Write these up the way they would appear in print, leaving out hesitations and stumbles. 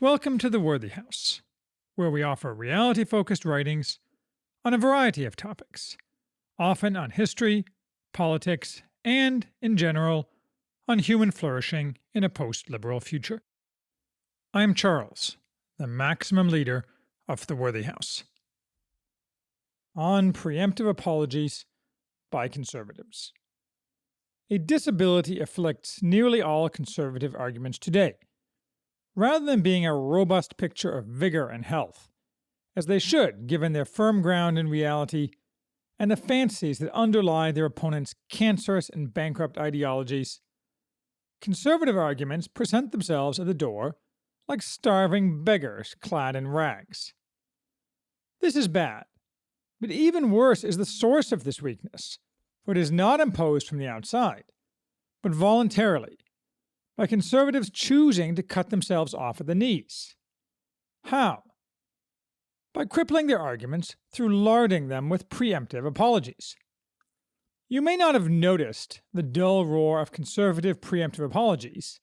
Welcome to the Worthy House, where we offer reality focused writings on a variety of topics, often on history, politics, and, in general, on human flourishing in a post liberal future. I am Charles, the maximum leader of the Worthy House. On preemptive apologies by conservatives. A disability afflicts nearly all conservative arguments today, rather than being a robust picture of vigor and health, as they should given their firm ground in reality and the fantasies that underlie their opponents' cancerous and bankrupt ideologies. Conservative arguments present themselves at the door like starving beggars clad in rags. This is bad, but even worse is the source of this weakness, for it is not imposed from the outside, but voluntarily, by conservatives choosing to cut themselves off at the knees. How? By crippling their arguments through larding them with preemptive apologies. You may not have noticed the dull roar of conservative preemptive apologies,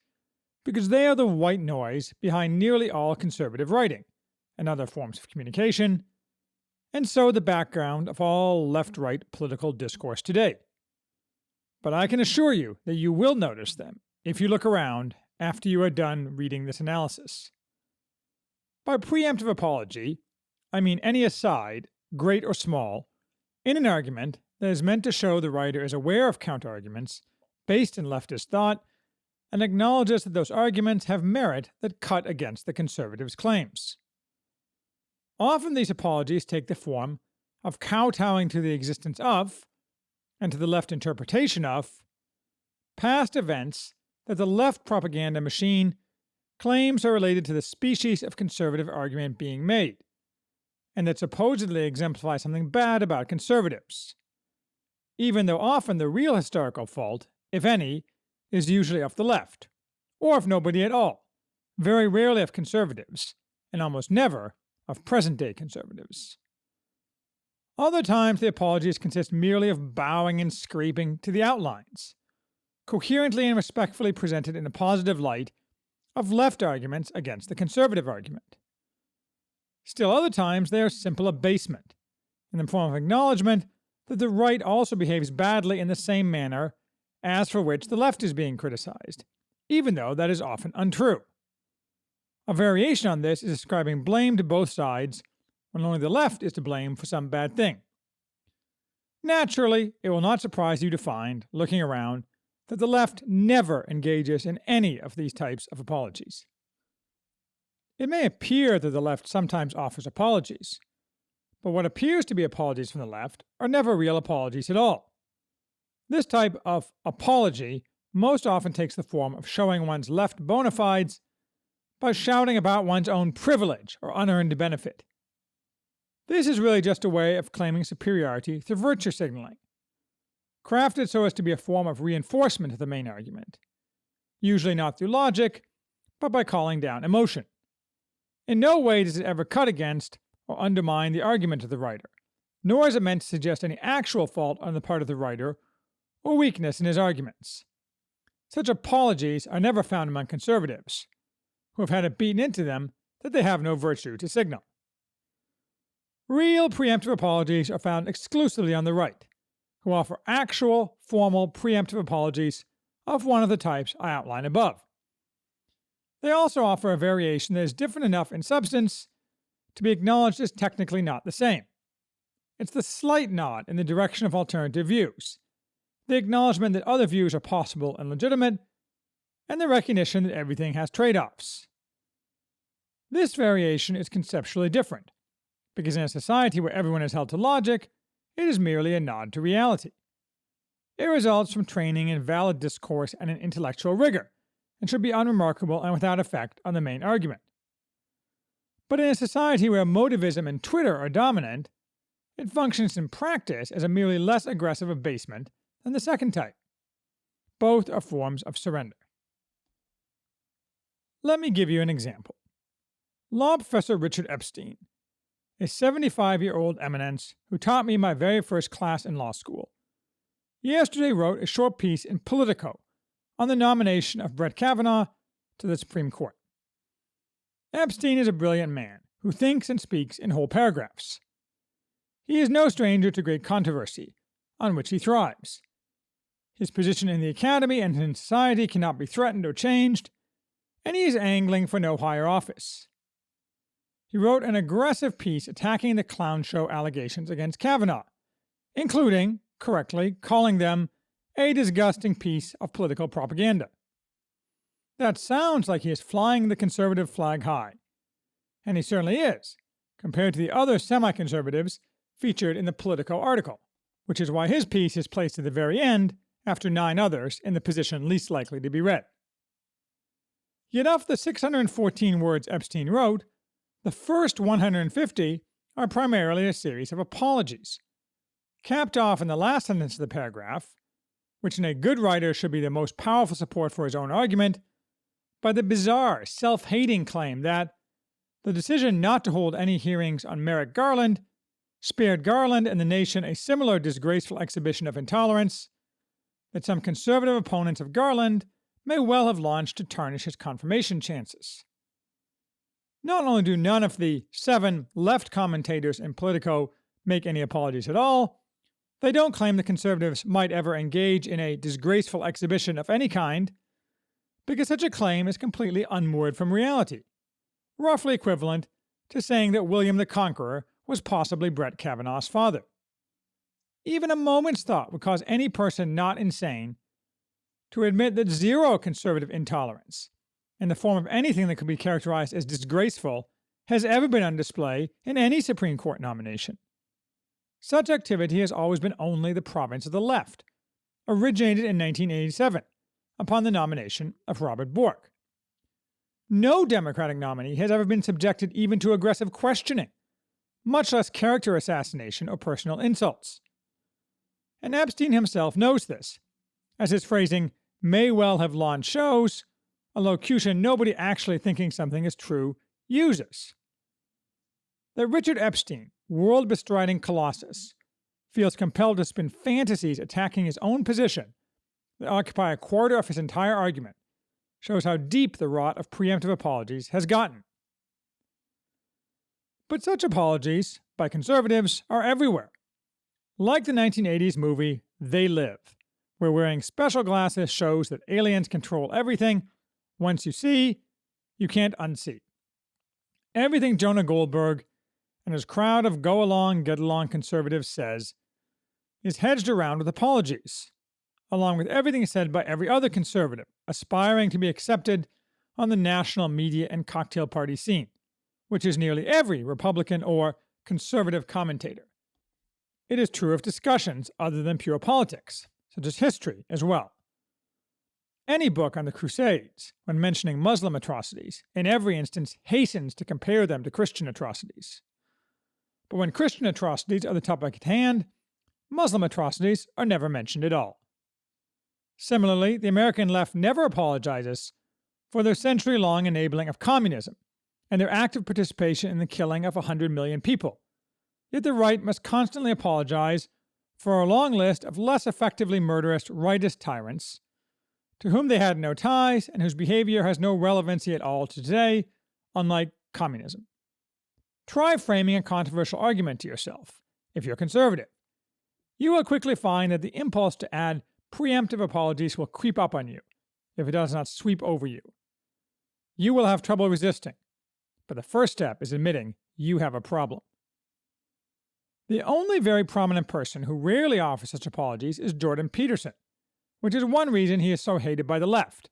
because they are the white noise behind nearly all conservative writing and other forms of communication, and so the background of all left-right political discourse today. But I can assure you that you will notice them if you look around after you are done reading this analysis. By preemptive apology, I mean any aside, great or small, in an argument that is meant to show the writer is aware of counterarguments based in leftist thought and acknowledges that those arguments have merit that cut against the conservatives' claims. Often these apologies take the form of kowtowing to the existence of, and to the left interpretation of, past events that the left propaganda machine claims are related to the species of conservative argument being made, and that supposedly exemplify something bad about conservatives, even though often the real historical fault, if any, is usually of the left, or of nobody at all, very rarely of conservatives, and almost never of present-day conservatives. Other times the apologies consist merely of bowing and scraping to the outlines, coherently and respectfully presented in a positive light, of left arguments against the conservative argument. Still other times they are simple abasement, in the form of acknowledgement that the right also behaves badly in the same manner as for which the left is being criticized, even though that is often untrue. A variation on this is ascribing blame to both sides when only the left is to blame for some bad thing. Naturally, it will not surprise you to find, looking around, that the left never engages in any of these types of apologies. It may appear that the left sometimes offers apologies, but what appears to be apologies from the left are never real apologies at all. This type of apology most often takes the form of showing one's left bona fides by shouting about one's own privilege or unearned benefit. This is really just a way of claiming superiority through virtue signaling, crafted so as to be a form of reinforcement of the main argument, usually not through logic, but by calling down emotion. In no way does it ever cut against or undermine the argument of the writer, nor is it meant to suggest any actual fault on the part of the writer or weakness in his arguments. Such apologies are never found among conservatives, who have had it beaten into them that they have no virtue to signal. Real preemptive apologies are found exclusively on the right, who offer actual, formal preemptive apologies of one of the types I outline above. They also offer a variation that is different enough in substance to be acknowledged as technically not the same. It's the slight nod in the direction of alternative views, the acknowledgement that other views are possible and legitimate, and the recognition that everything has trade-offs. This variation is conceptually different, because in a society where everyone is held to logic, it is merely a nod to reality. It results from training in valid discourse and in intellectual rigor, and should be unremarkable and without effect on the main argument. But in a society where motivism and Twitter are dominant, it functions in practice as a merely less aggressive abasement than the second type. Both are forms of surrender. Let me give you an example. Law professor Richard Epstein, a 75-year-old eminence who taught me my very first class in law school, yesterday wrote a short piece in Politico on the nomination of Brett Kavanaugh to the Supreme Court. Epstein is a brilliant man who thinks and speaks in whole paragraphs. He is no stranger to great controversy, on which he thrives. His position in the academy and in society cannot be threatened or changed, and he is angling for no higher office. He wrote an aggressive piece attacking the clown show allegations against Kavanaugh, including, correctly, calling them a disgusting piece of political propaganda. That sounds like he is flying the conservative flag high, and he certainly is, compared to the other semi-conservatives featured in the Politico article, which is why his piece is placed at the very end after 9 others in the position least likely to be read. Yet of the 614 words Epstein wrote, the first 150 are primarily a series of apologies, capped off in the last sentence of the paragraph, which in a good writer should be the most powerful support for his own argument, by the bizarre, self-hating claim that the decision not to hold any hearings on Merrick Garland spared Garland and the nation a similar disgraceful exhibition of intolerance that some conservative opponents of Garland may well have launched to tarnish his confirmation chances. Not only do none of the 7 left commentators in Politico make any apologies at all, they don't claim the conservatives might ever engage in a disgraceful exhibition of any kind, because such a claim is completely unmoored from reality, roughly equivalent to saying that William the Conqueror was possibly Brett Kavanaugh's father. Even a moment's thought would cause any person not insane to admit that zero conservative intolerance, in the form of anything that could be characterized as disgraceful, has ever been on display in any Supreme Court nomination. Such activity has always been only the province of the left, originated in 1987, upon the nomination of Robert Bork. No Democratic nominee has ever been subjected even to aggressive questioning, much less character assassination or personal insults. And Epstein himself knows this, as his phrasing may well have launched shows, a locution nobody actually thinking something is true uses. That Richard Epstein, world-bestriding colossus, feels compelled to spin fantasies attacking his own position that occupy a quarter of his entire argument shows how deep the rot of preemptive apologies has gotten. But such apologies, by conservatives, are everywhere. Like the 1980s movie They Live, where wearing special glasses shows that aliens control everything. Once you see, you can't unsee. Everything Jonah Goldberg and his crowd of go-along, get-along conservatives says is hedged around with apologies, along with everything said by every other conservative aspiring to be accepted on the national media and cocktail party scene, which is nearly every Republican or conservative commentator. It is true of discussions other than pure politics, such as history as well. Any book on the Crusades, when mentioning Muslim atrocities, in every instance hastens to compare them to Christian atrocities. But when Christian atrocities are the topic at hand, Muslim atrocities are never mentioned at all. Similarly, the American left never apologizes for their century-long enabling of communism and their active participation in the killing of 100 million people. Yet the right must constantly apologize for a long list of less effectively murderous rightist tyrants to whom they had no ties and whose behavior has no relevancy at all to today, unlike communism. Try framing a controversial argument to yourself, if you're conservative. You will quickly find that the impulse to add preemptive apologies will creep up on you, if it does not sweep over you. You will have trouble resisting, but the first step is admitting you have a problem. The only very prominent person who rarely offers such apologies is Jordan Peterson, which is one reason he is so hated by the left,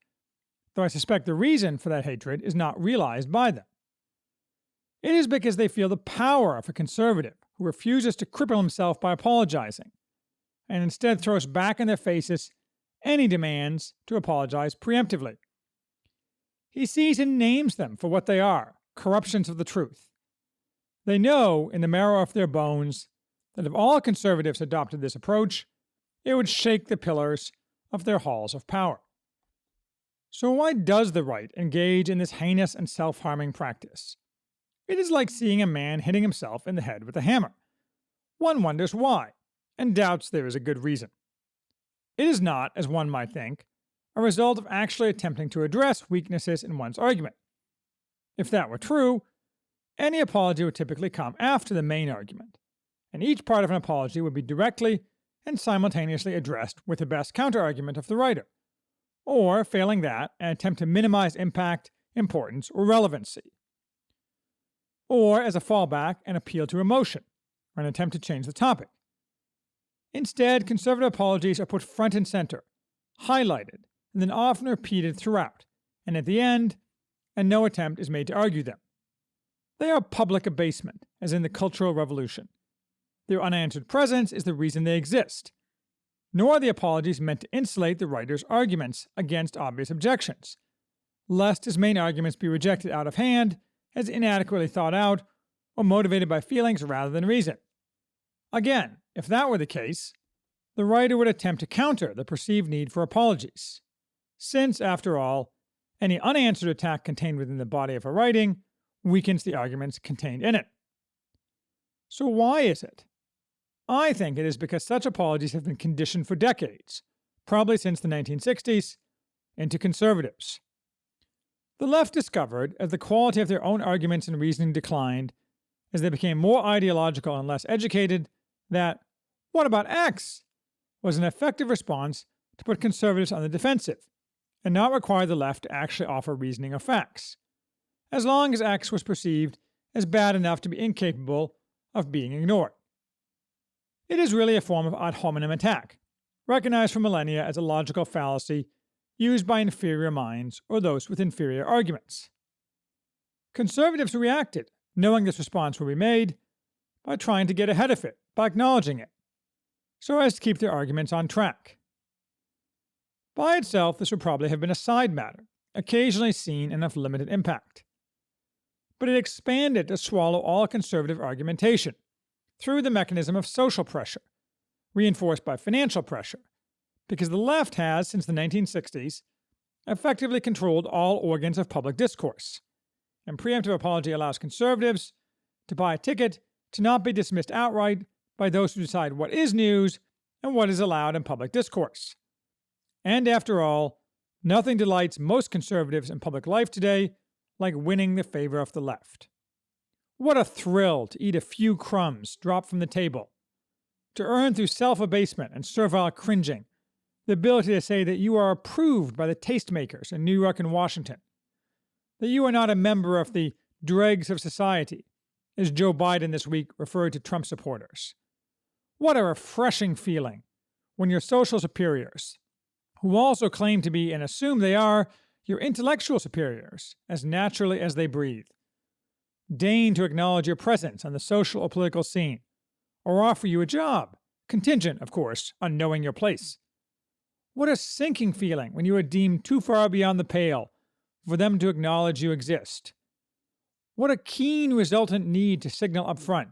though I suspect the reason for that hatred is not realized by them. It is because they feel the power of a conservative who refuses to cripple himself by apologizing, and instead throws back in their faces any demands to apologize preemptively. He sees and names them for what they are, corruptions of the truth. They know, in the marrow of their bones, that if all conservatives adopted this approach, it would shake the pillars of their halls of power. So why does the right engage in this heinous and self-harming practice? It is like seeing a man hitting himself in the head with a hammer. One wonders why, and doubts there is a good reason. It is not, as one might think, a result of actually attempting to address weaknesses in one's argument. If that were true, any apology would typically come after the main argument, and each part of an apology would be directly and simultaneously addressed with the best counterargument of the writer, or, failing that, an attempt to minimize impact, importance, or relevancy, or as a fallback, an appeal to emotion, or an attempt to change the topic. Instead, conservative apologies are put front and center, highlighted, and then often repeated throughout, and at the end, and no attempt is made to argue them. They are public abasement, as in the Cultural Revolution. Their unanswered presence is the reason they exist, nor are the apologies meant to insulate the writer's arguments against obvious objections, lest his main arguments be rejected out of hand as inadequately thought out or motivated by feelings rather than reason. Again, if that were the case, the writer would attempt to counter the perceived need for apologies, since, after all, any unanswered attack contained within the body of a writing weakens the arguments contained in it. So why is it? I think it is because such apologies have been conditioned for decades, probably since the 1960s, into conservatives. The left discovered, as the quality of their own arguments and reasoning declined, as they became more ideological and less educated, that, "What about X?" was an effective response to put conservatives on the defensive, and not require the left to actually offer reasoning or facts, as long as X was perceived as bad enough to be incapable of being ignored. It is really a form of ad hominem attack, recognized for millennia as a logical fallacy used by inferior minds or those with inferior arguments. Conservatives reacted, knowing this response would be made, by trying to get ahead of it, by acknowledging it, so as to keep their arguments on track. By itself, this would probably have been a side matter, occasionally seen and of limited impact. But it expanded to swallow all conservative argumentation through the mechanism of social pressure, reinforced by financial pressure, because the left has, since the 1960s, effectively controlled all organs of public discourse, and preemptive apology allows conservatives to buy a ticket to not be dismissed outright by those who decide what is news and what is allowed in public discourse. And after all, nothing delights most conservatives in public life today like winning the favor of the left. What a thrill to eat a few crumbs dropped from the table, to earn through self-abasement and servile cringing the ability to say that you are approved by the tastemakers in New York and Washington, that you are not a member of the dregs of society, as Joe Biden this week referred to Trump supporters. What a refreshing feeling when your social superiors, who also claim to be and assume they are your intellectual superiors as naturally as they breathe, deign to acknowledge your presence on the social or political scene, or offer you a job, contingent, of course, on knowing your place. What a sinking feeling when you are deemed too far beyond the pale for them to acknowledge you exist. What a keen resultant need to signal up front,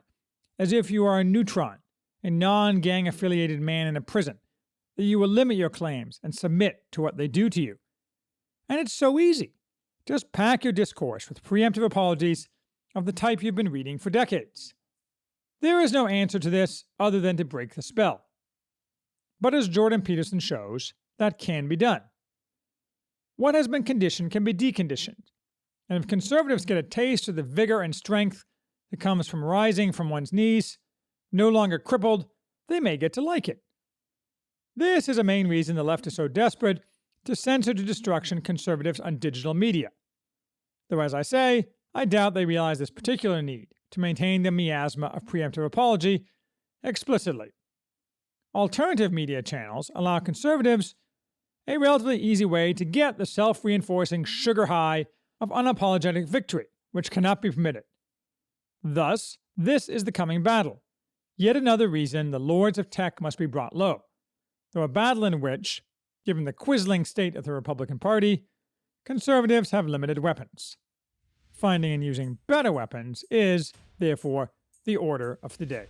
as if you are a neutron, a non-gang affiliated man in a prison, that you will limit your claims and submit to what they do to you. And it's so easy. Just pack your discourse with preemptive apologies of the type you've been reading for decades. There is no answer to this other than to break the spell. But as Jordan Peterson shows, that can be done. What has been conditioned can be deconditioned, and if conservatives get a taste of the vigor and strength that comes from rising from one's knees, no longer crippled, they may get to like it. This is a main reason the left is so desperate to censor to destruction conservatives on digital media. Though, as I say, I doubt they realize this particular need to maintain the miasma of preemptive apology explicitly. Alternative media channels allow conservatives a relatively easy way to get the self-reinforcing sugar high of unapologetic victory, which cannot be permitted. Thus, this is the coming battle, yet another reason the lords of tech must be brought low, though a battle in which, given the quisling state of the Republican Party, conservatives have limited weapons. Finding and using better weapons is, therefore, the order of the day.